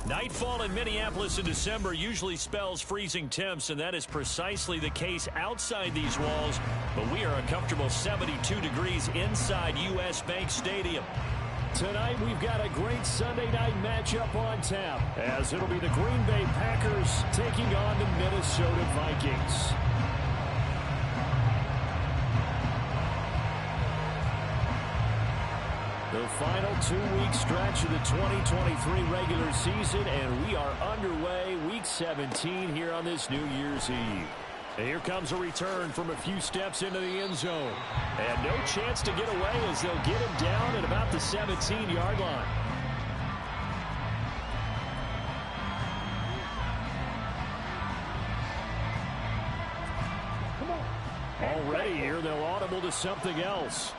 Nightfall in Minneapolis in December usually spells freezing temps, and that is precisely the case outside these walls. But we are a comfortable 72 degrees inside U.S. Bank Stadium. Tonight, we've got a great Sunday night matchup on tap, as it'll be the Green Bay Packers taking on the Minnesota Vikings. The final 2-week stretch of the 2023 regular season, and we are underway week 17 here on this New Year's Eve. And here comes a return from a few steps into the end zone. And no chance to get away as they'll get him down at about the 17-yard line. Already here, they'll audible to something else.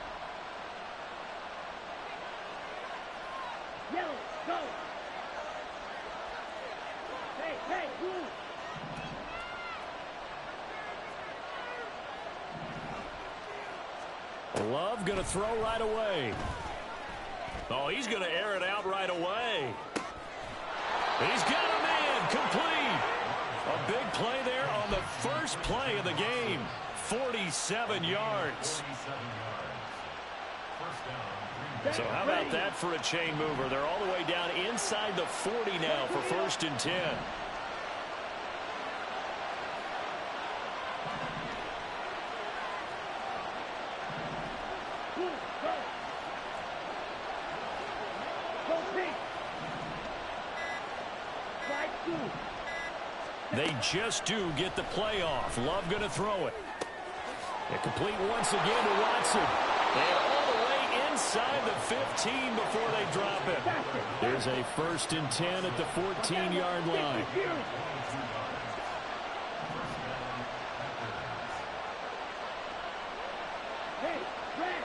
Yellow, go! Hey, move! Love going to throw right away. Oh, he's going to air it out right away. He's got a man complete. A big play there on the first play of the game. 47 yards. So how about that for a chain mover? They're all the way down inside the 40 now for 1st and 10. They just do get the play off. Love going to throw it. And complete once again to Watson. And all the way inside the 15 before they drop it. There's a 1st and 10 at the 14-yard line. Hey, Red!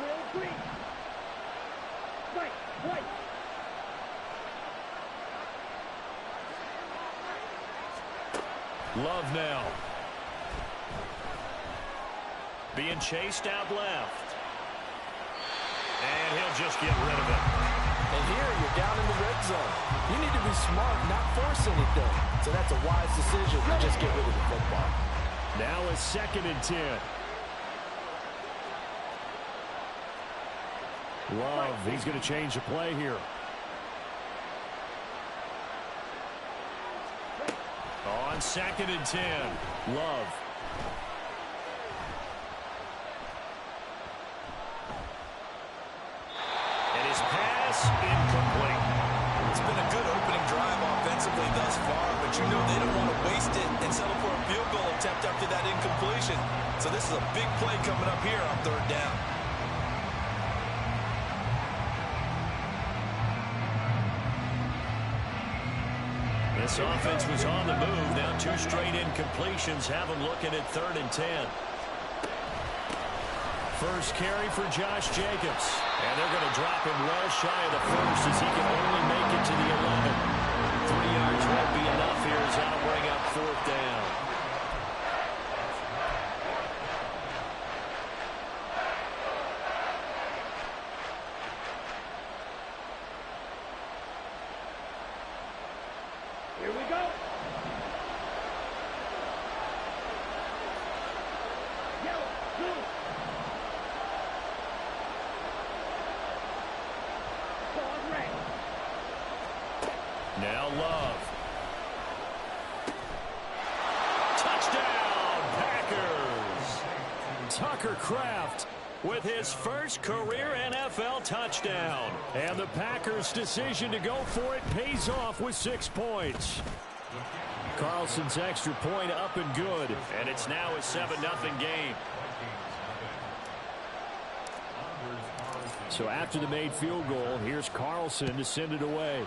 Real green! White! Love now. Being chased out left. And he'll just get rid of it. And here you're down in the red zone. You need to be smart, not force anything. So that's a wise decision to just get rid of the football. Now a 2nd and 10. Love, he's going to change the play here. On 2nd and 10. Love. And his pass incomplete. It's been a good opening drive offensively thus far, but you know they don't want to waste it and settle for a field goal attempt after that incompletion. So this is a big play coming up here on 3rd down. This offense was on the move. Now 2 straight incompletions have them looking at 3rd and 10. First carry for Josh Jacobs. And they're going to drop him well shy of the 1st as he can only make it to the 11. 3 yards won't be enough here as that'll bring up 4th down. Here we go! Yellow, blue! Ball red! Now Love. Touchdown, Packers! Tucker Kraft With his first career NFL touchdown. And the Packers' decision to go for it pays off with 6 points. Carlson's extra point up and good. And it's now a 7-0 game. So after the made field goal, here's Carlson to send it away.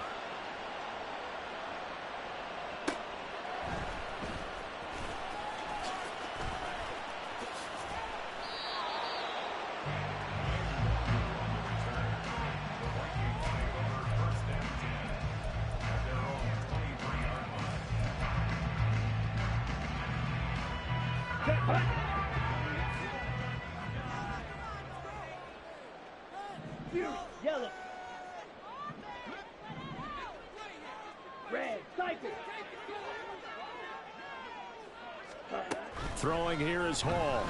Yellow. Throwing here is Hall.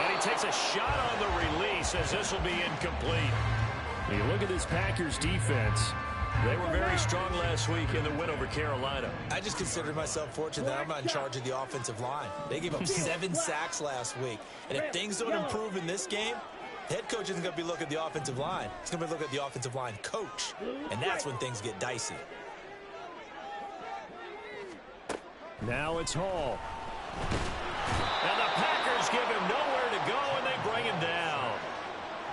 And he takes a shot on the release as this will be incomplete. You look at this Packers defense. They were very strong last week in the win over Carolina. I just consider myself fortunate that I'm not in charge of the offensive line. They gave up 7 sacks last week. And if things don't improve in this game, the head coach isn't going to be looking at the offensive line. He's going to be looking at the offensive line coach. And that's when things get dicey. Now it's Hall. And the Packers give him nowhere to go, and they bring him down.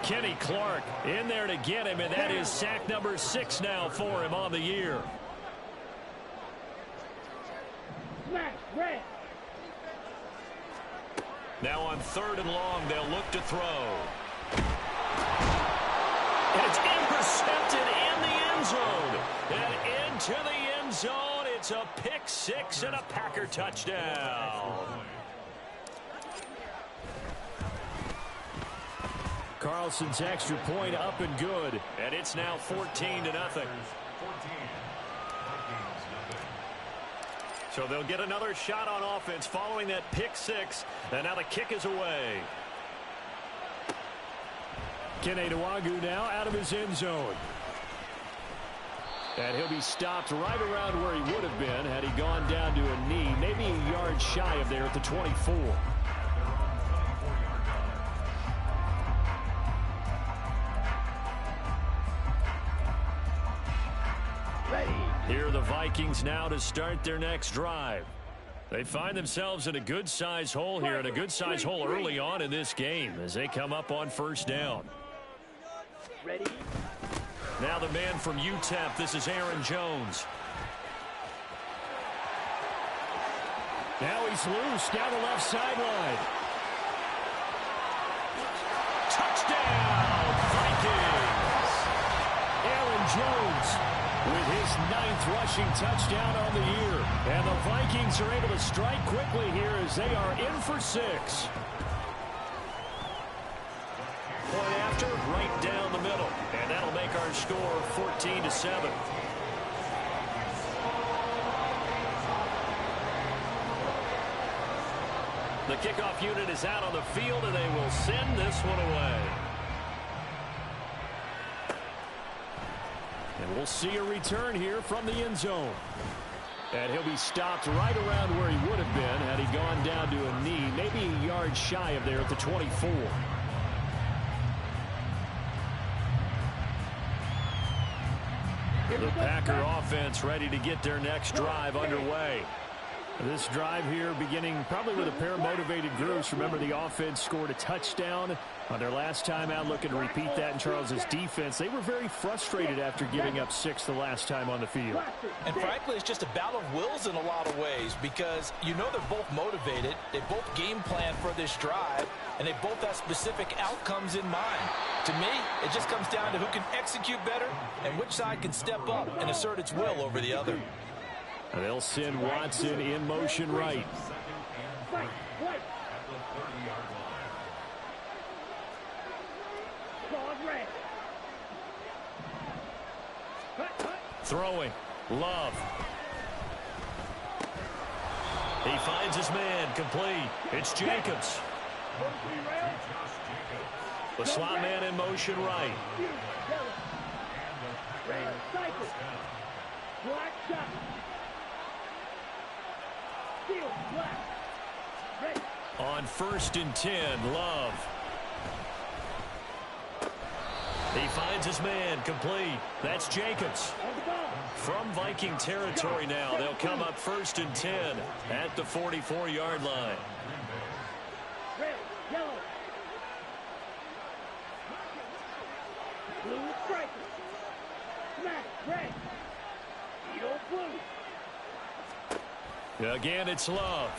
Kenny Clark in there to get him, and that is sack number 6 now for him on the year. Now on 3rd and long, they'll look to throw. And it's intercepted in the end zone. And into the end zone, it's a pick 6 and a Packer touchdown. Carlson's extra point up and good. And it's now 14-0. So they'll get another shot on offense following that pick 6. And now the kick is away. Kene Nwangwu now out of his end zone. And he'll be stopped right around where he would have been had he gone down to a knee, maybe a yard shy of there at the 24. Here are the Vikings now to start their next drive. They find themselves in a good-sized hole here, and a good-sized hole early on in this game as they come up on 1st down. Ready? Now the man from UTEP, this is Aaron Jones. Now he's loose down the left sideline. Touchdown, Vikings! Aaron Jones with his 9th rushing touchdown on the year. And the Vikings are able to strike quickly here as they are in for 6. Point after, right down the middle. And that'll make our score 14-7. The kickoff unit is out on the field, and they will send this one away. And we'll see a return here from the end zone. And he'll be stopped right around where he would have been had he gone down to a knee, maybe a yard shy of there at the 24. The Packer offense ready to get their next drive underway. This drive here beginning probably with a pair of motivated groups. Remember, the offense scored a touchdown on their last time out, looking to repeat that in Charles's defense. They were very frustrated after giving up 6 the last time on the field. And frankly, it's just a battle of wills in a lot of ways because you know they're both motivated. They both game plan for this drive, and they both have specific outcomes in mind. To me, it just comes down to who can execute better and which side can step up and assert its will over the other. They'll send Watson in motion right. Throwing. Love. He finds his man. Complete. It's Jacobs. The slot man in motion right. Black shot. On 1st and 10, Love. He finds his man. Complete. That's Jacobs. From Viking territory now, they'll come up 1st and 10 at the 44-yard line. Red, yellow. Blue striker. Smack, red. Eagle blue. Again, it's Love.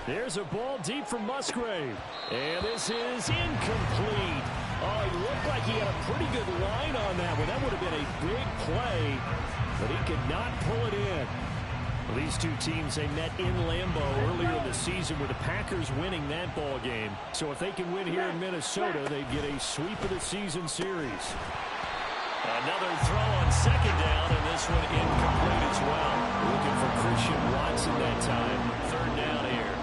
There's a ball deep from Musgrave. And this is incomplete. Oh, he looked like he had a pretty good line on that one. That would have been a big play, but he could not pull it in. Well, these two teams, they met in Lambeau earlier in the season with the Packers winning that ball game. So if they can win here in Minnesota, they get a sweep of the season series. Another throw on 2nd down, this one incomplete as well. Looking for Christian Watson that time. Third down here.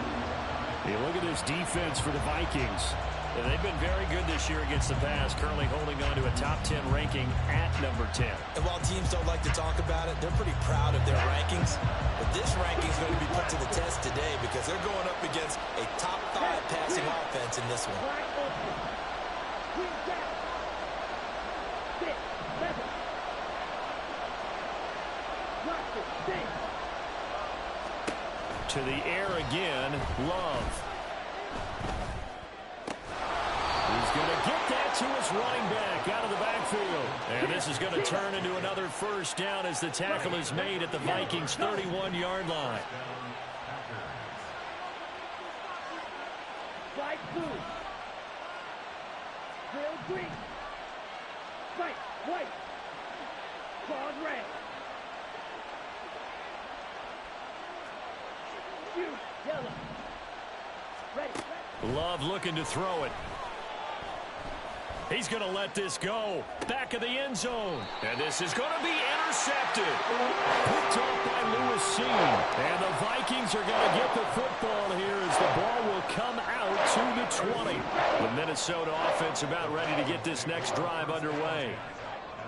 Hey, look at this defense for the Vikings. And they've been very good this year against the pass, currently holding on to a top 10 ranking at number 10. And while teams don't like to talk about it, they're pretty proud of their rankings. But this ranking is going to be put to the test today because they're going up against a top 5 passing offense in this one. To the air again, Love. He's going to get that to his running back out of the backfield. And this is going to turn into another first down as the tackle is made at the Vikings' 31-yard line. White blue. Real green. White. Claude red. Shoot, yellow. Ready. Love looking to throw it. He's going to let this go. Back of the end zone. And this is going to be intercepted. Picked off by Lewis Cine. And the Vikings are going to get the football here as the ball will come out to the 20. The Minnesota offense about ready to get this next drive underway.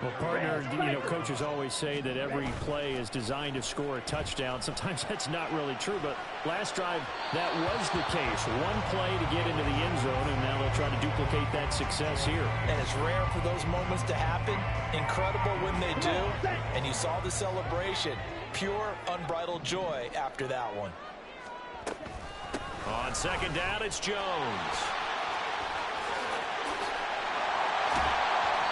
Well, partner, coaches always say that every play is designed to score a touchdown. Sometimes that's not really true, but last drive, that was the case. One play to get into the end zone, and now they'll try to duplicate that success here. And it's rare for those moments to happen. Incredible when they do. And you saw the celebration. Pure, unbridled joy after that one. On second down, it's Jones.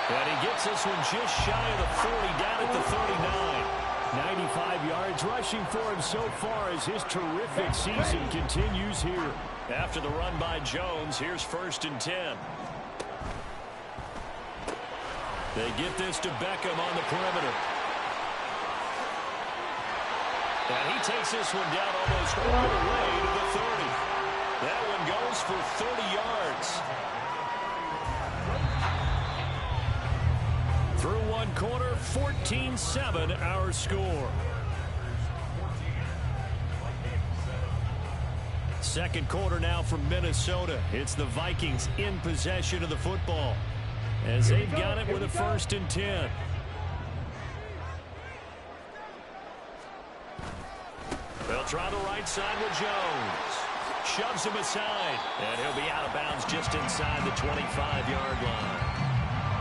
And he gets this one just shy of the 40, down at the 39. 95 yards rushing for him so far as his terrific season continues here. After the run by Jones, here's 1st and 10. They get this to Beckham on the perimeter. And he takes this one down almost all the way to the 30. That one goes for 30 yards. Through one quarter, 14-7 our score. Second quarter now from Minnesota. It's the Vikings in possession of the football as they've got it with a 1st and 10. They'll try the right side with Jones. Shoves him aside, and he'll be out of bounds just inside the 25-yard line.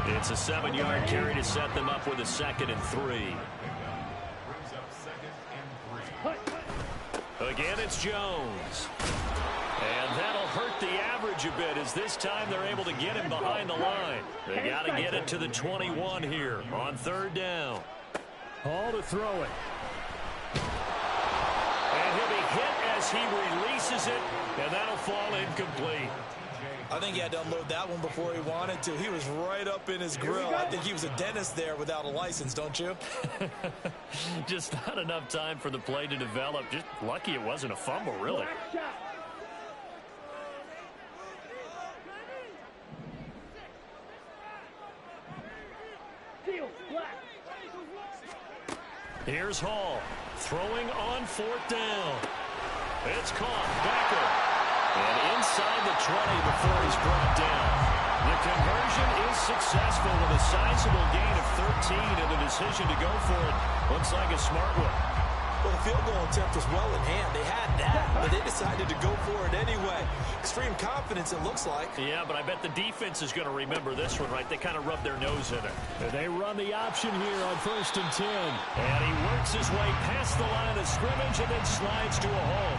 It's a 7-yard carry to set them up with a 2nd and 3. Again, it's Jones. And that'll hurt the average a bit as this time they're able to get him behind the line. They got to get it to the 21 here on 3rd down. Hall to throw it. And he'll be hit as he releases it, and that'll fall incomplete. I think he had to unload that one before he wanted to. He was right up in his grill. I think he was a dentist there without a license, don't you? Just not enough time for the play to develop. Just lucky it wasn't a fumble, really. Here's Hall throwing on 4th down. It's caught. Becker. And inside the 20 before he's brought down. The conversion is successful with a sizable gain of 13, and the decision to go for it looks like a smart one. Well, the field goal attempt was well in hand. They had that, but they decided to go for it anyway. Extreme confidence, it looks like. Yeah, but I bet the defense is going to remember this one, right? They kind of rubbed their nose in it. They run the option here on 1st and 10. And he works his way past the line of scrimmage and then slides to a hole.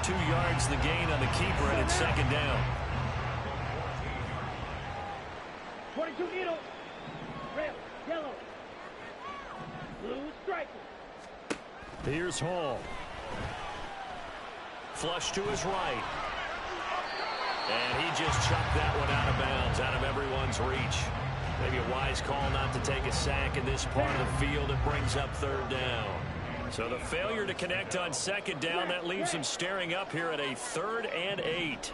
2 yards the gain on the keeper, and it's 2nd down. 22 needle. Red, yellow. Blue striker. Here's Hall. Flush to his right. And he just chucked that one out of bounds, out of everyone's reach. Maybe a wise call not to take a sack in this part of the field. It brings up 3rd down. So the failure to connect on 2nd down, that leaves him staring up here at a 3rd and 8.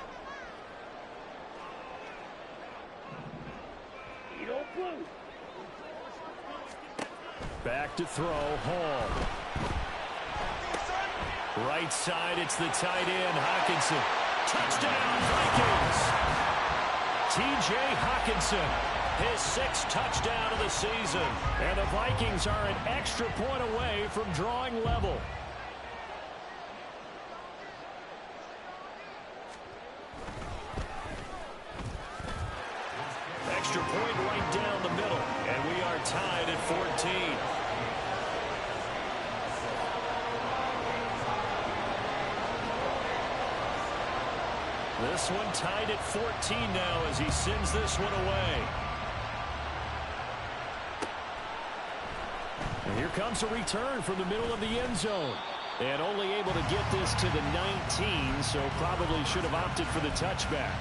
Back to throw, Hall. Right side, it's the tight end, Hockenson. Touchdown, Vikings! T.J. Hockenson, his 6th touchdown of the season. And the Vikings are an extra point away from drawing level. Extra point right down the middle, and we are tied at 14. This one tied at 14 now as he sends this one away. And here comes a return from the middle of the end zone. And only able to get this to the 19, so probably should have opted for the touchback.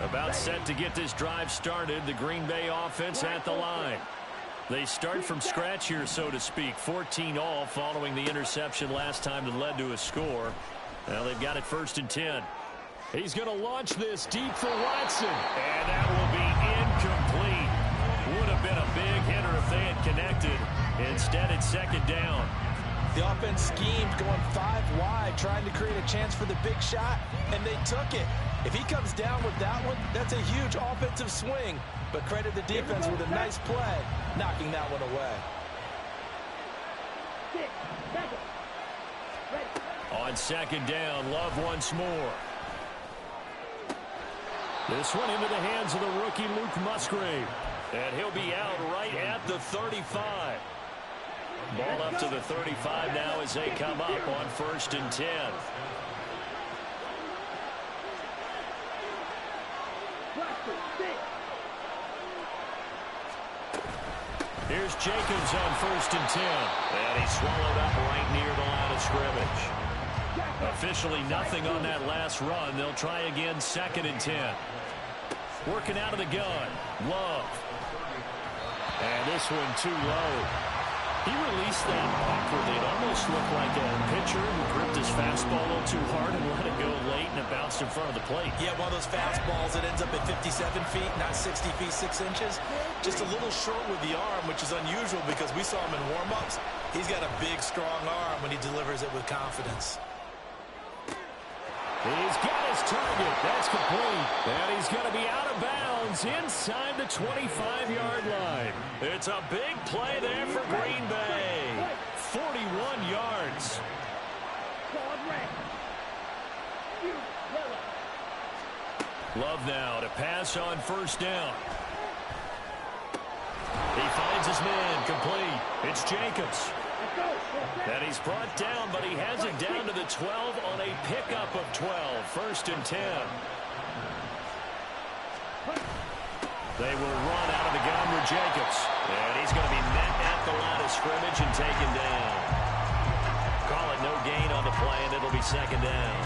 About set to get this drive started. The Green Bay offense at the line. They start from scratch here, so to speak. 14 all following the interception last time that led to a score. Now they've got it 1st and 10. He's going to launch this deep for Watson. And that will be incomplete. Would have been a big hitter if they had connected. Instead, it's 2nd down. The offense schemed going 5 wide, trying to create a chance for the big shot, and they took it. If he comes down with that one, that's a huge offensive swing. But credit the defense with a nice play, knocking that one away. On 2nd down, Love once more. This one into the hands of the rookie Luke Musgrave. And he'll be out right at the 35. Ball up to the 35 now as they come up on 1st and 10. Here's Jacobs on 1st and 10. And he's swallowed up right near the line of scrimmage. Officially nothing on that last run. They'll try again 2nd and 10. Working out of the gun. Love. And this one too low. He released that awkwardly. It almost looked like a pitcher who gripped his fastball a little too hard and let it go late, and it bounced in front of the plate. Yeah, one of those fastballs that ends up at 57 feet, not 60 feet, 6 inches. Just a little short with the arm, which is unusual because we saw him in warm-ups. He's got a big, strong arm when he delivers it with confidence. He's got his target. That's complete. And he's going to be out of bounds inside the 25-yard line. It's a big play there for Green Bay. 41 yards. Love now to pass on 1st down. He finds his man complete. It's Jacobs. And he's brought down, but he has it down to the 12 on a pickup of 12. 1st and 10. They will run out of the gun with Jacobs. And he's going to be met at the line of scrimmage and taken down. Call it no gain on the play, and it'll be 2nd down.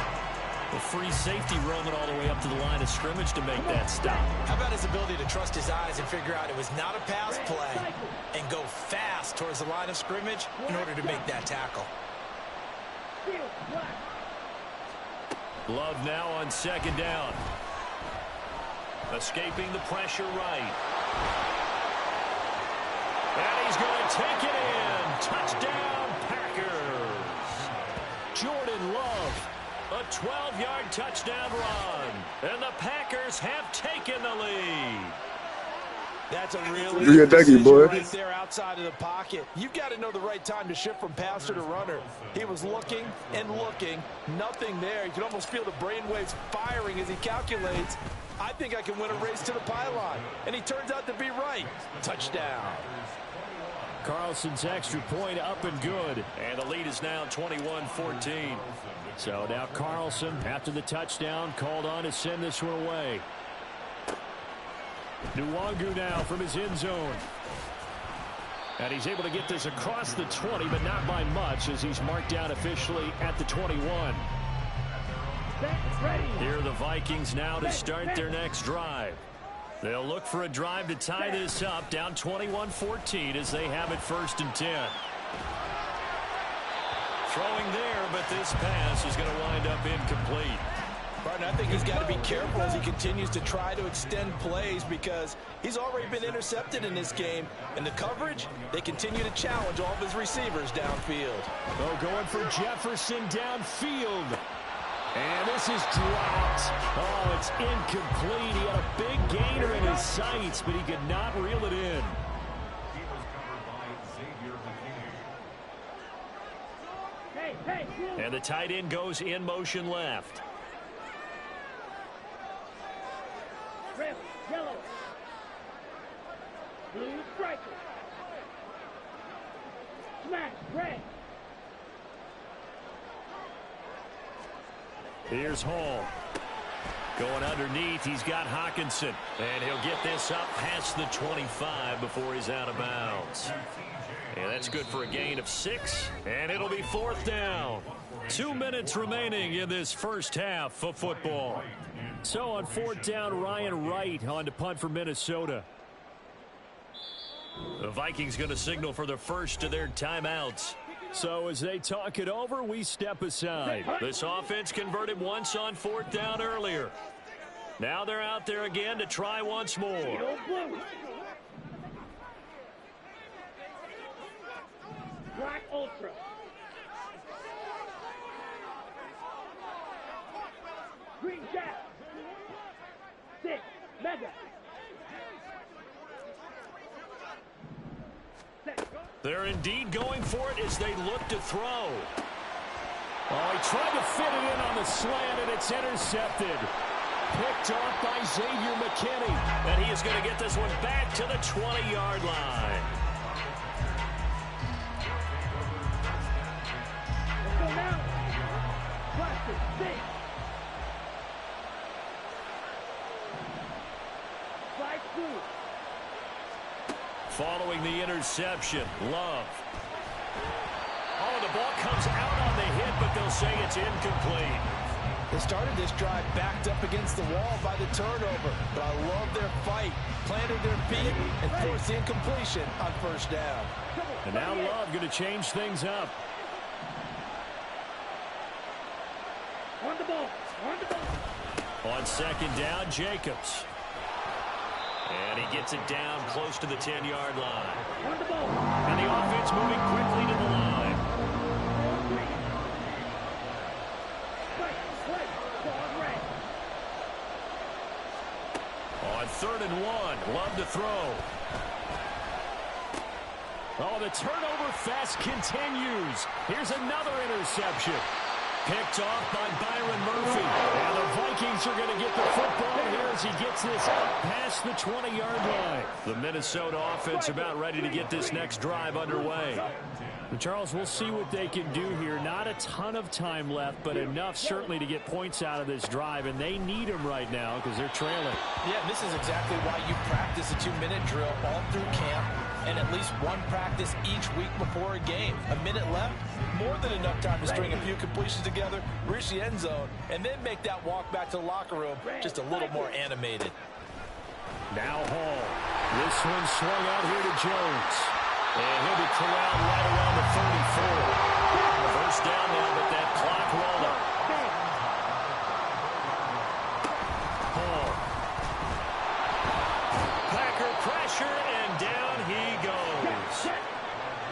The free safety roaming all the way up to the line of scrimmage to make that stop. How about his ability to trust his eyes and figure out it was not a pass play and go fast towards the line of scrimmage in order to make that tackle. Love now on 2nd down. Escaping the pressure right. And he's going to take it in. Touchdown, Packers. Jordan Love. A 12-yard touchdown run. And the Packers have taken the lead. That's a really good decision right there outside of the pocket. You've got to know the right time to shift from passer to runner. He was looking and looking. Nothing there. You can almost feel the brainwaves firing as he calculates. I think I can win a race to the pylon. And he turns out to be right. Touchdown. Carlson's extra point up and good. And the lead is now 21-14. So now Carlson, after the touchdown, called on to send this one away. Nwangu now from his end zone. And he's able to get this across the 20, but not by much as he's marked down officially at the 21. Here are the Vikings now to start their next drive. They'll look for a drive to tie this up, down 21-14 as they have it 1st and 10. Throwing there, but this pass is going to wind up incomplete. Partner, I think he's got to be careful as he continues to try to extend plays because he's already been intercepted in this game. And the coverage, they continue to challenge all of his receivers downfield. Oh, going for Jefferson downfield. And this is dropped. Oh, it's incomplete. He had a big gainer in his sights, but he could not reel it in. And the tight end goes in motion left. Red, yellow. Blue striker. Smash, red. Here's Hall. Going underneath, he's got Hockenson. And he'll get this up past the 25 before he's out of bounds. And that's good for a gain of 6. And it'll be 4th down. 2 minutes remaining in this first half of football. So on 4th down, Ryan Wright on to punt for Minnesota. The Vikings going to signal for the first of their timeouts. So as they talk it over, we step aside. This offense converted once on 4th down earlier. Now they're out there again to try once more. Black Ultra. Green Jack. 6. Mega. They're indeed going for it as they look to throw. Oh, he tried to fit it in on the slant, and it's intercepted. Picked off by Xavier McKinney. And he is going to get this one back to the 20-yard line. Let's go now. Cluster, 6. Slide through. Following the interception, Love. Oh, the ball comes out on the hit, but they'll say it's incomplete. They started this drive backed up against the wall by the turnover, but I love their fight, planted their feet, and forced the incompletion on 1st down. And now Love going to change things up. On the ball. On the ball. On 2nd down, Jacobs. And he gets it down close to the 10-yard line. On the ball. And the offense moving quickly to the line. On 3rd and 1, Love to throw. Oh, the turnover fest continues. Here's another interception. Picked off by Byron Murphy. And the Vikings are going to get the football here as he gets this up past the 20-yard line. The Minnesota offense about ready to get this next drive underway. Charles, we'll see what they can do here. Not a ton of time left, but enough certainly to get points out of this drive, and they need them right now because they're trailing. Yeah, this is exactly why you practice a 2-minute drill all through camp and at least one practice each week before a game. A minute left, more than enough time to string a few completions together, reach the end zone, and then make that walk back to the locker room just a little more animated. Now Hall. This one swung out here to Jones. And he'll be corralled right around the 34. First down now, but that clock rolling. Hall. Packer pressure, and down he goes.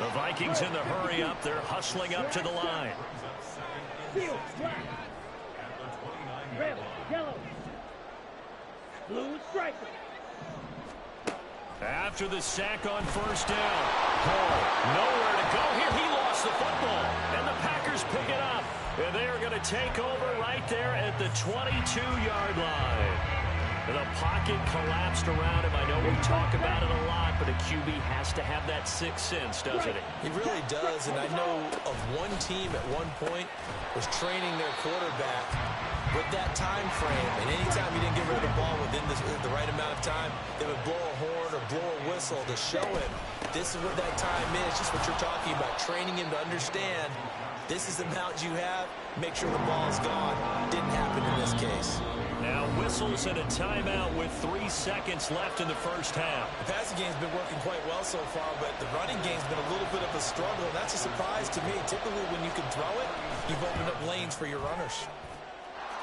The Vikings in the hurry up. They're hustling up to the line. Field, black. Red, yellow. Blue striker. After the sack on 1st down. Hall, nowhere to go here. He lost the football, and the Packers pick it up. And they are going to take over right there at the 22-yard line. And the pocket collapsed around him. I know we talk about it a lot, but a QB has to have that sixth sense, doesn't it? He really does, and I know of one team at one point was training their quarterback with that time frame, and anytime he didn't get rid of the ball within the right amount of time, they would blow a horn or blow a whistle to show him this is what that time is, just what you're talking about, training him to understand this is the amount you have, make sure the ball's gone. Didn't happen in this case. Now whistle whistles and a timeout with 3 seconds left in the first half. The passing game's been working quite well so far, but the running game's been a little bit of a struggle. That's a surprise to me. Typically, when you can throw it, you've opened up lanes for your runners.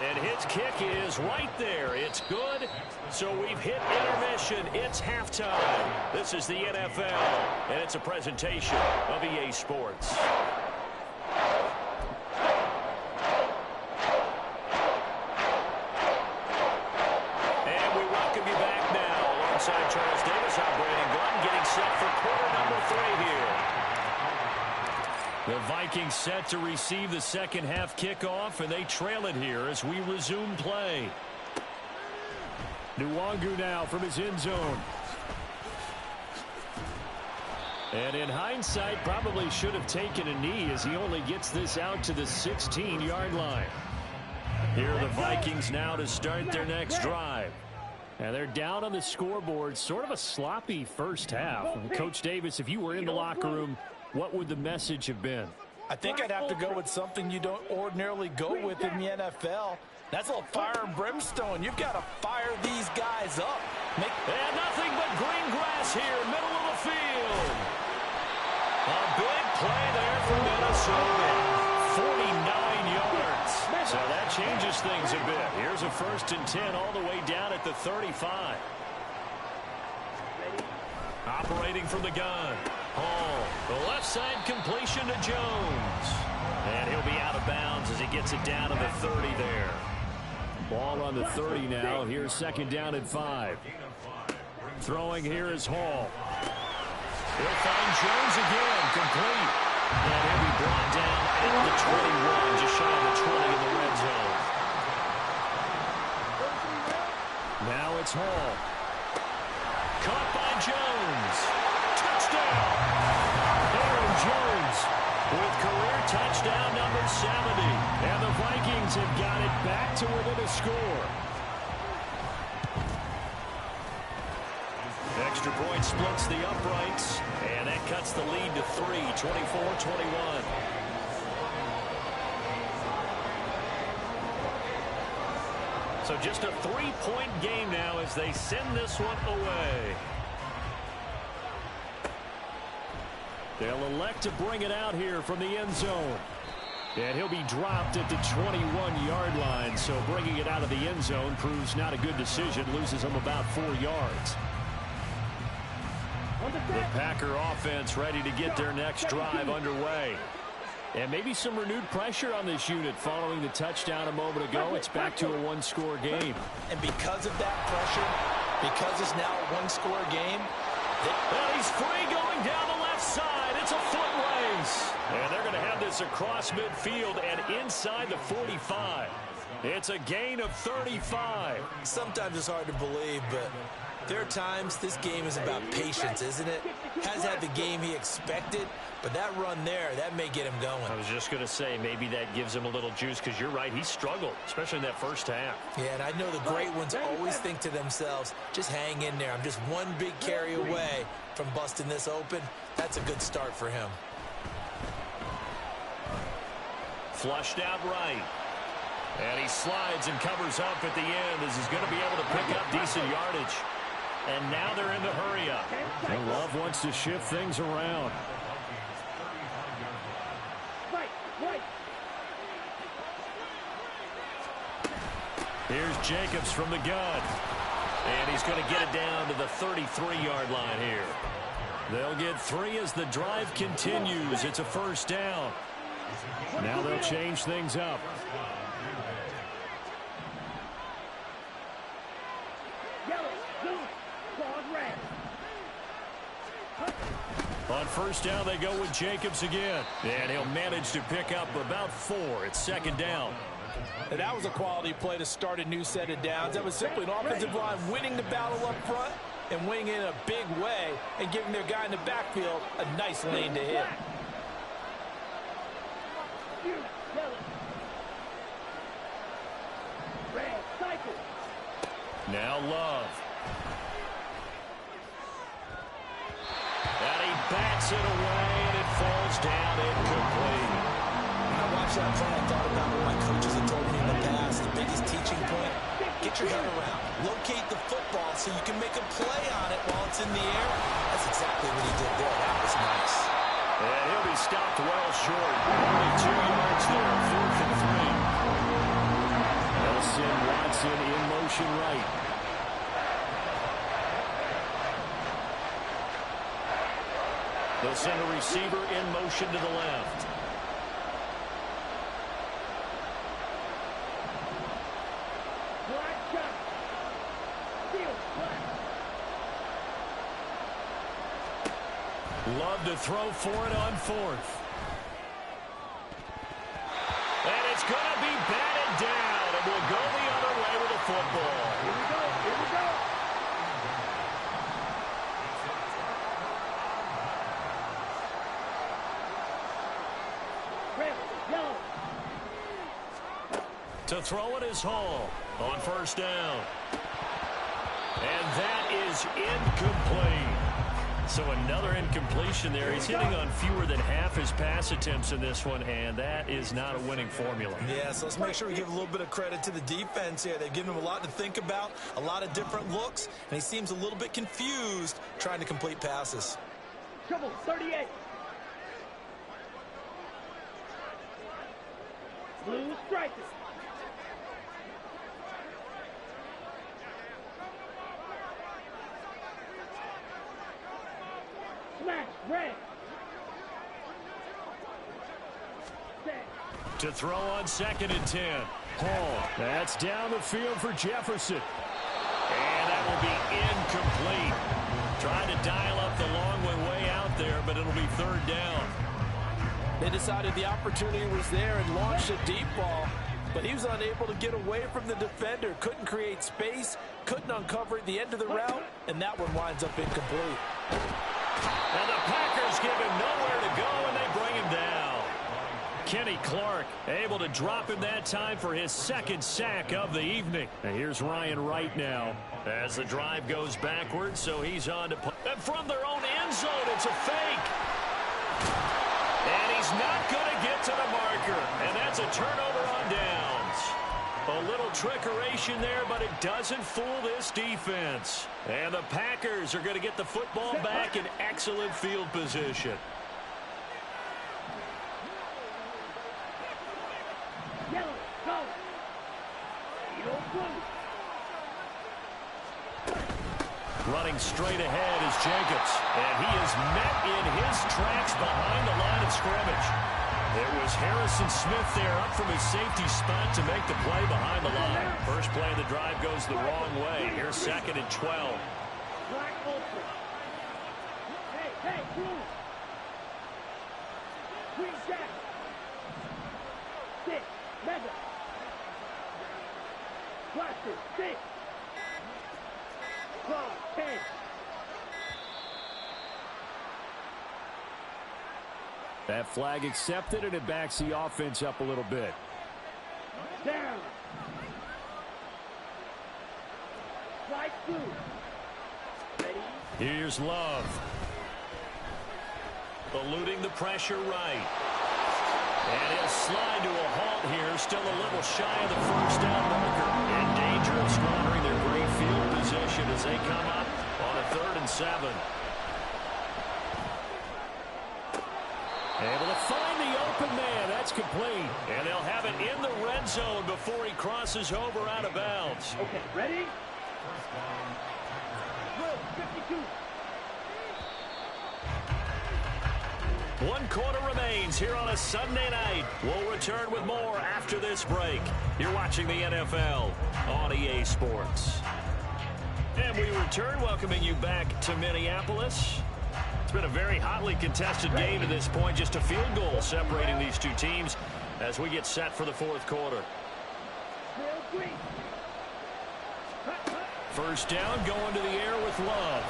And his kick is right there. It's good. So we've hit intermission. It's halftime. This is the NFL, and it's a presentation of EA Sports. And we welcome you back now. Alongside Charles Davis, I'm Brandon Glenn, getting set for quarter number 3 here. The Vikings set to receive the second half kickoff, and they trail it here as we resume play. Nwangu now from his end zone. And in hindsight, probably should have taken a knee as he only gets this out to the 16-yard line. Here are the Vikings now to start their next drive. And they're down on the scoreboard, sort of a sloppy first half. Coach Davis, if you were in the locker room, what would the message have been? I think I'd have to go with something you don't ordinarily go with in the NFL. That's a little fire and brimstone. You've got to fire these guys up. And nothing but green grass here, middle of the field. A big play there for Minnesota. 49 yards. So that changes things a bit. Here's a 1st and 10 all the way down at the 35. Operating from the gun. Hall, the left side completion to Jones. And he'll be out of bounds as he gets it down to the 30 there. Ball on the 30 now. Here's 2nd down and 5. Throwing here is Hall. He'll find Jones again, complete. And he'll be brought down at the 21, just shy of the 20 in the red zone. Now it's Hall. Caught by Jones. Touchdown. Aaron Jones with career touchdown number 70. And the Vikings have got it back to within a score. Extra point splits the uprights. And that cuts the lead to 3, 24-21. So just a 3-point game now as they send this one away. They'll elect to bring it out here from the end zone. And he'll be dropped at the 21-yard line. So bringing it out of the end zone proves not a good decision. Loses him about 4 yards. The Packer offense ready to get their next drive underway. And maybe some renewed pressure on this unit following the touchdown a moment ago. It's back to a 1-score game. And because of that pressure, because it's now a 1-score game. And he's free going down the left side. It's a foot race. And they're going to have this across midfield and inside the 45. It's a gain of 35. Sometimes it's hard to believe, but there are times this game is about patience, isn't it? Hasn't had the game he expected, but that run there, that may get him going. I was just going to say, maybe that gives him a little juice, because you're right, he struggled, especially in that first half. Yeah, and I know the great ones always think to themselves, just hang in there. I'm just one big carry away from busting this open. That's a good start for him. Flushed out right. And he slides and covers up at the end as he's going to be able to pick up decent yardage. And now they're in the hurry up. And Love wants to shift things around. Here's Jacobs from the gun. And he's going to get it down to the 33-yard line here. They'll get 3 as the drive continues. It's a 1st down. Now they'll change things up. On 1st down, they go with Jacobs again. And he'll manage to pick up about 4. It's 2nd down. And that was a quality play to start a new set of downs. That was simply an offensive line winning the battle up front and winning in a big way and giving their guy in the backfield a nice lane to hit. Now Love. And he bats it away, and it falls down incomplete. When I watched that play, I thought about what my coaches had told me in the past. The biggest teaching point, get get your head around. Locate the football so you can make a play on it while it's in the air. That's exactly what he did there. That was nice. And he'll be stopped well short. Only 2 yards there, 4th and 3. They'll send Watson in motion right. They'll send a receiver in motion to the left. Love to throw for it on 4th. And it's going to be batted down, and we'll go the other way with the football. Here we go. Here we go. Red, yellow. To throw it is Hall on 1st down. And that is incomplete. So another incompletion there. He's hitting on fewer than half his pass attempts in this one, and that is not a winning formula. Yeah, so let's make sure we give a little bit of credit to the defense here. They've given him a lot to think about, a lot of different looks, and he seems a little bit confused trying to complete passes. Trouble, 38. Blue striker. Smash, red. To throw on 2nd and 10. Hall. That's down the field for Jefferson. And that will be incomplete. Trying to dial up the long way out there, but it'll be 3rd down. They decided the opportunity was there and launched a deep ball, but he was unable to get away from the defender. Couldn't create space, couldn't uncover the end of the route, and that one winds up incomplete. And the Packers give him nowhere to go, and they bring him down. Kenny Clark able to drop him that time for his 2nd sack of the evening. And here's Ryan Wright now as the drive goes backwards, so he's on to put. And from their own end zone, it's a fake. And he's not going to get to the marker, and that's a turnover on downs. A little trickeration there, but it doesn't fool this defense. And the Packers are going to get the football back in excellent field position. Yellow, go. Yellow, blue. Running straight ahead is Jacobs, and he is met in his tracks behind the line of scrimmage. It was Harrison Smith there up from his safety spot to make the play behind the line. First play of the drive goes the wrong way. Here's 2nd and 12. Black ultra. Hey, blue. Green jack. 6, mega. Blaster, 6. Claw, 10. That flag accepted, and it backs the offense up a little bit. Down. Right through. Ready? Here's Love. Eluding the pressure right. And he'll slide to a halt here, still a little shy of the 1st down marker. In danger of squandering their great field position as they come up on a 3rd and 7. Able to find the open man. That's complete. And they'll have it in the red zone before he crosses over out of bounds. Okay, ready? Will, 52. 1 quarter remains here on a Sunday night. We'll return with more after this break. You're watching the NFL on EA Sports. And we return, welcoming you back to Minneapolis. It's been a very hotly contested game to this point. Just a field goal separating these two teams as we get set for the 4th quarter. First down, going to the air with Love.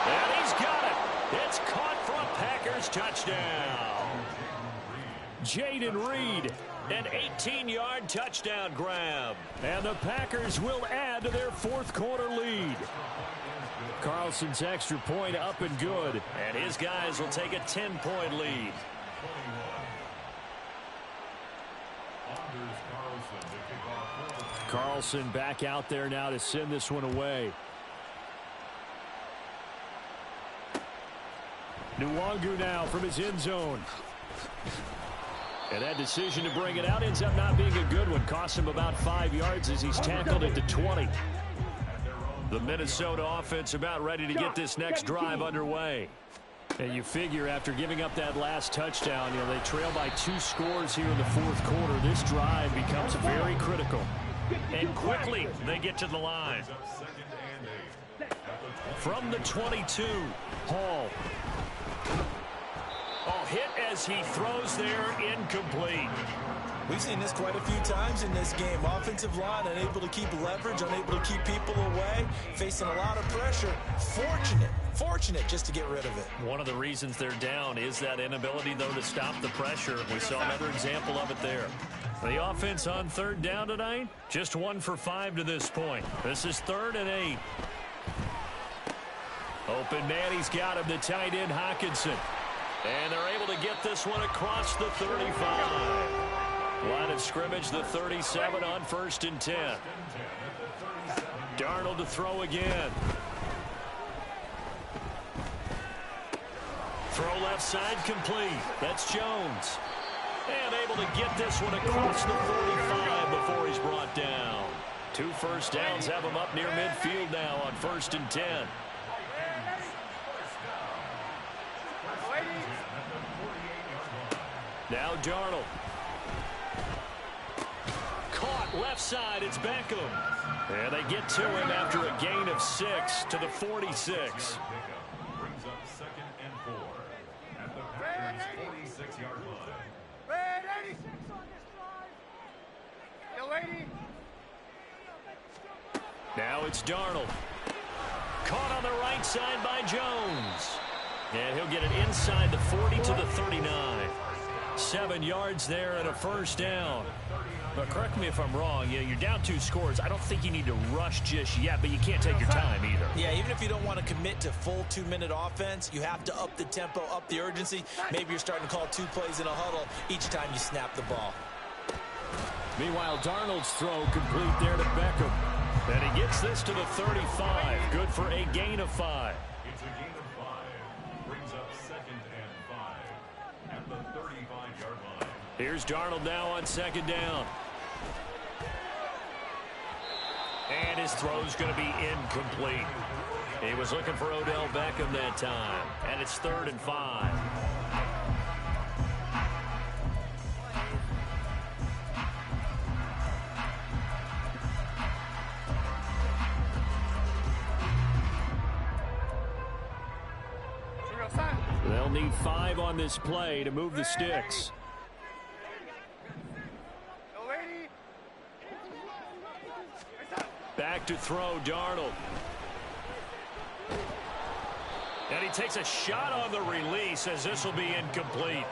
And he's got it. It's caught for a Packers touchdown. Jaden Reed, an 18-yard touchdown grab. And the Packers will add to their 4th quarter lead. Carlson's extra point up and good. And his guys will take a 10-point lead. Carlson back out there now to send this one away. Nwangu now from his end zone. And that decision to bring it out ends up not being a good one. Cost him about 5 yards as he's tackled at the 20. The Minnesota offense about ready to get this next drive underway. And you figure after giving up that last touchdown, they trail by 2 scores here in the fourth quarter. This drive becomes very critical. And quickly they get to the line. From the 22, Hall. Oh, hit as he throws there, incomplete. We've seen this quite a few times in this game. Offensive line unable to keep leverage, unable to keep people away, facing a lot of pressure. Fortunate just to get rid of it. One of the reasons they're down is that inability, though, to stop the pressure. We saw another example of it there. The offense on third down tonight, just 1 for 5 to this point. This is 3rd and 8. Open man, he's got him, the tight end Hockenson. And they're able to get this one across the 35. Line of scrimmage, the 37 on 1st and 10. Darnold to throw again. Throw left side complete. That's Jones. And able to get this one across the 45 before he's brought down. 2 first downs have him up near midfield now on 1st and 10. Now Darnold. Caught left side, it's Beckham. And they get to him after a gain of 6 to the 46. Brings up 2nd and 4 at the Packers' 46-yard line. Red 86 on this drive. You lady. Now it's Darnold. Caught on the right side by Jones. And he'll get it inside the 40 to the 39. 7 yards there and a first down. But correct me if I'm wrong, you're down 2 scores. I don't think you need to rush just yet, but you can't take your time either. Yeah, even if you don't want to commit to full 2-minute offense, you have to up the tempo, up the urgency. Maybe you're starting to call 2 plays in a huddle each time you snap the ball. Meanwhile, Darnold's throw complete there to Beckham. And he gets this to the 35. Good for a gain of 5. It's a gain of 5. Brings up 2nd and 5 at the 35-yard line. Here's Darnold now on 2nd down. And his throw's going to be incomplete. He was looking for Odell Beckham that time. And it's 3rd and 5. They'll need 5 on this play to move the sticks. Back to throw, Darnold. And he takes a shot on the release as this will be incomplete.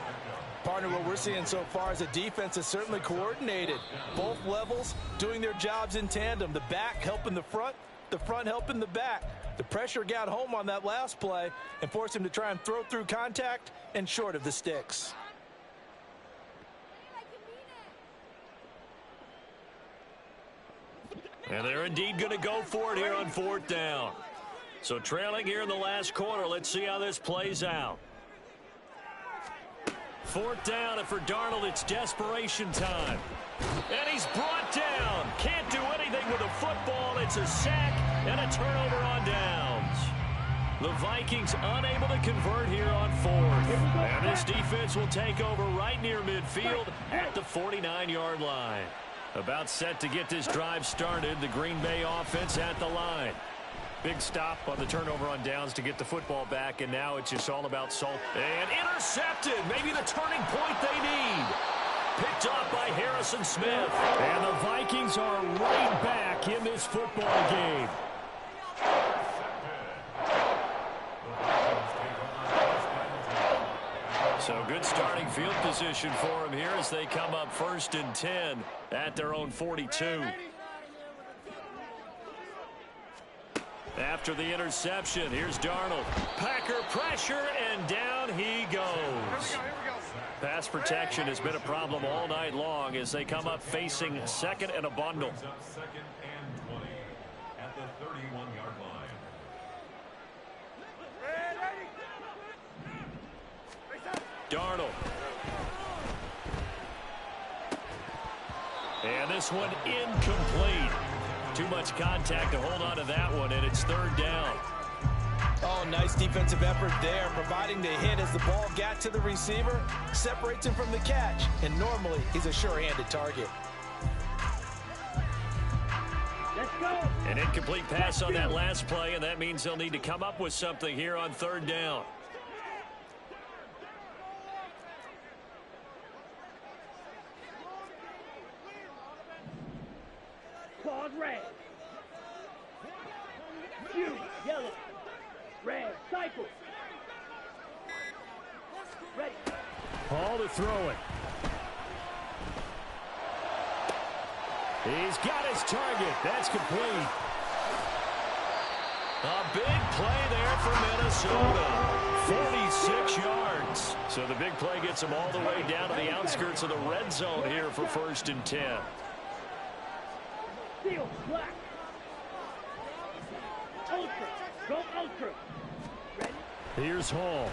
Partner, what we're seeing so far is the defense is certainly coordinated. Both levels doing their jobs in tandem. The back helping the front helping the back. The pressure got home on that last play and forced him to try and throw through contact and short of the sticks. And they're indeed going to go for it here on 4th down. So trailing here in the last quarter. Let's see how this plays out. 4th down, and for Darnold, it's desperation time. And he's brought down. Can't do anything with the football. It's a sack and a turnover on downs. The Vikings unable to convert here on 4th. And this defense will take over right near midfield at the 49-yard line. About set to get this drive started. The Green Bay offense at the line. Big stop on the turnover on downs to get the football back, and now it's just all about salt. And intercepted. Maybe the turning point they need. Picked off by Harrison Smith. And the Vikings are right back in this football game. So good starting field position for him here as they come up 1st and 10 at their own 42. After the interception, here's Darnold. Packer pressure, and down he goes. Here we go. Pass protection has been a problem all night long as they come up facing second and a bundle. Brings up second and 20 at the 31-yard line. Darnold. And this one incomplete. Too much contact to hold on to that one, and it's third down. Oh, nice defensive effort there, providing the hit as the ball got to the receiver, separates him from the catch, and normally he's a sure-handed target. Let's go. An incomplete pass on that last play, and that means they'll need to come up with something here on third down. Cause red. Blue, yellow, red, cycle. Ready. Ball to throw it. He's got his target. That's complete. A big play there for Minnesota. 46 yards. So the big play gets them all the way down to the outskirts of the red zone here for 1st and 10. Steel, black. Ultra, go ultra. Ready. Here's Hall.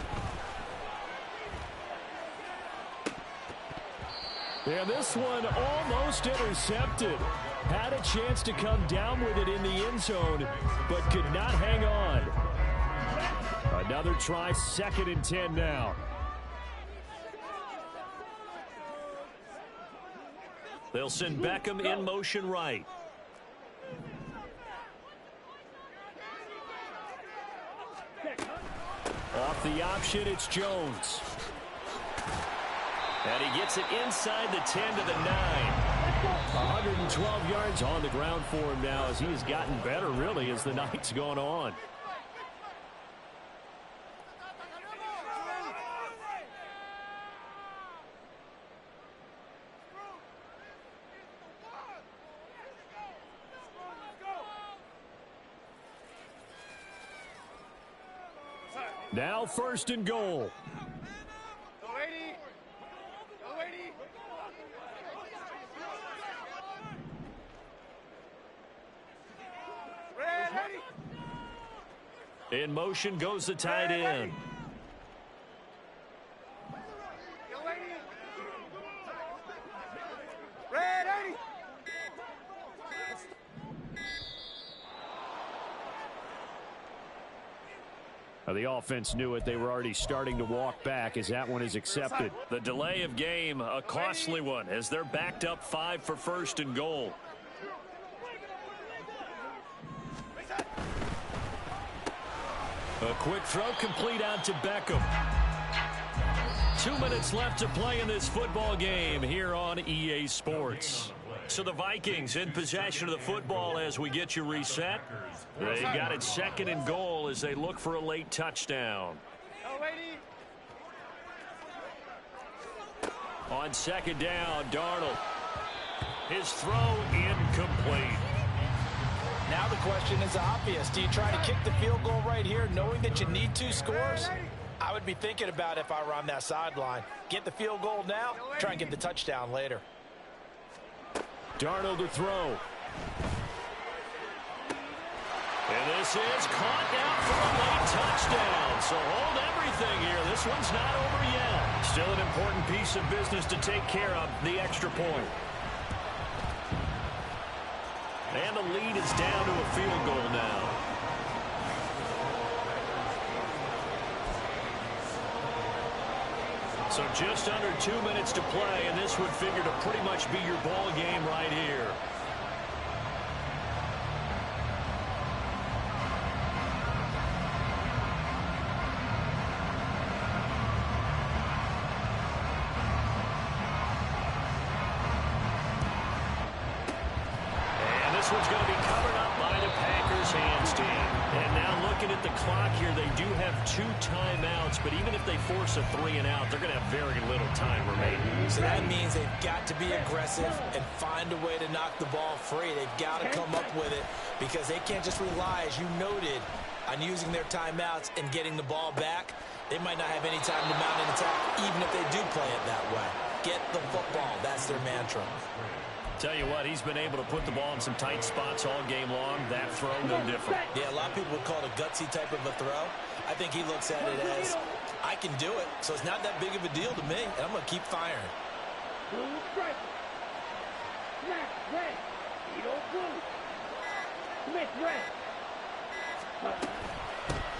And this one almost intercepted. Had a chance to come down with it in the end zone, but could not hang on. Another try, 2nd and 10 now. They'll send Beckham in motion right. Off the option, it's Jones. And he gets it inside the 10 to the 9. 112 yards on the ground for him now as he has gotten better, really, as the night's gone on. Now 1st and goal. Go 80. Go 80. Ready. In motion goes the tight end. Go 80. Ready. The offense knew it. They were already starting to walk back as that one is accepted. The delay of game, a costly one, as they're backed up 5 for 1st and goal. A quick throw complete out to Beckham. 2 minutes left to play in this football game here on EA Sports. So the Vikings in possession of the football as we get you reset. They got it 2nd and goal as they look for a late touchdown. Go 80. On 2nd down, Darnold. His throw incomplete. Now the question is obvious. Do you try to kick the field goal right here knowing that you need 2 scores? I would be thinking about if I were on that sideline. Get the field goal now, try and get the touchdown later. Darnold to throw. And this is caught now for a late touchdown. So hold everything here. This one's not over yet. Still an important piece of business to take care of, the extra point. And the lead is down to a field goal now. So just under 2 minutes to play, and this would figure to pretty much be your ball game right here. And this one's going to be covered up by the Packers. player's handstand. And now looking at the clock here, they do have 2 timeouts, but even if they force a 3-and-out, they're going to have very little time remaining. So that means they've got to be aggressive and find a way to knock the ball free. They've got to come up with it because they can't just rely, as you noted, on using their timeouts and getting the ball back. They might not have any time to mount an attack, even if they do play it that way. Get the football. That's their mantra. Tell you what, he's been able to put the ball in some tight spots all game long. That throw, no different. Yeah, a lot of people would call it a gutsy type of a throw. I think he looks at it as, I can do it, so it's not that big of a deal to me, and I'm going to keep firing.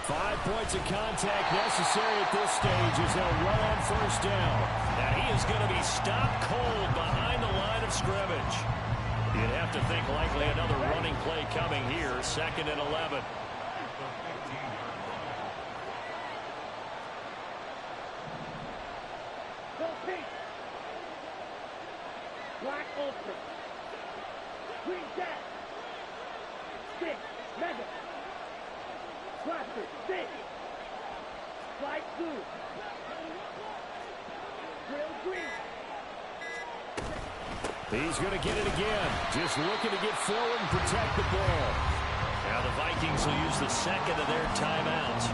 5 points of contact necessary at this stage as they'll run on first down. And he is going to be stopped cold behind the line of scrimmage. You'd have to think likely another running play coming here, 2nd and 11. Black ultra. Green jack. 6. Mega. Blaster. 6. Flight 2. Drill green. He's going to get it again. Just looking to get forward and protect the ball. Now the Vikings will use the 2nd of their timeouts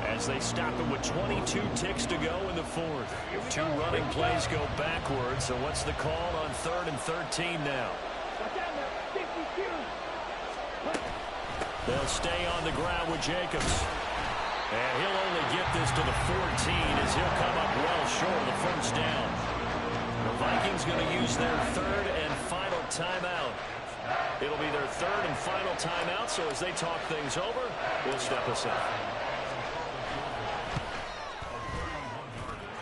as they stop it with 22 ticks to go in the 4th. 2 running plays go backwards. So what's the call on 3rd and 13 now? They'll stay on the ground with Jacobs. And he'll only get this to the 14 as he'll come up well short of the first down. The Vikings going to use their 3rd and final timeout. It'll be their 3rd and final timeout, so as they talk things over, we'll step aside.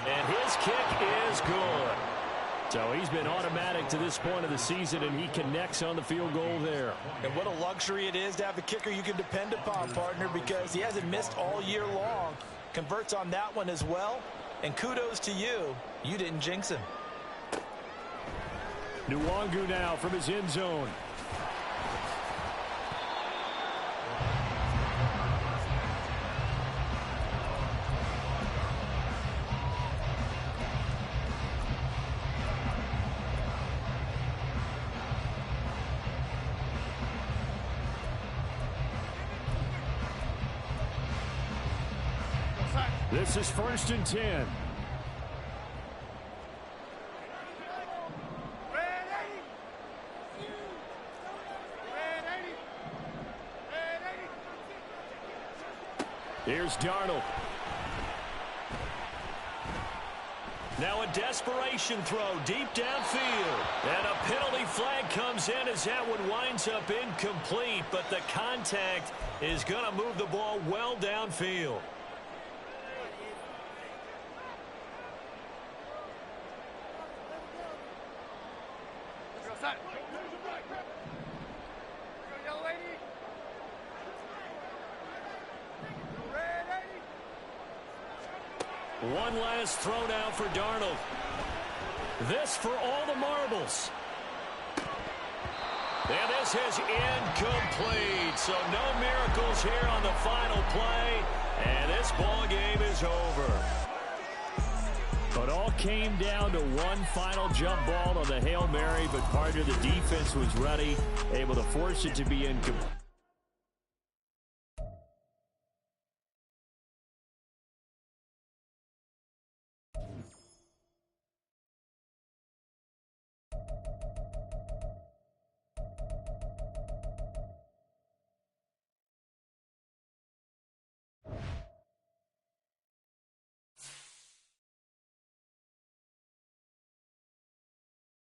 And his kick is good. So he's been automatic to this point of the season, and he connects on the field goal there. And what a luxury it is to have a kicker you can depend upon, partner, because he hasn't missed all year long. Converts on that one as well. And kudos to you. You didn't jinx him. Nwangu now from his end zone. This is 1st and 10. Here's Darnold. Now a desperation throw deep downfield. And a penalty flag comes in as that one winds up incomplete. But the contact is going to move the ball well downfield. One last throw now for Darnold. This for all the marbles. And this is incomplete. So no miracles here on the final play. And this ball game is over. But all came down to one final jump ball on the Hail Mary. But part of the defense was ready, able to force it to be incomplete.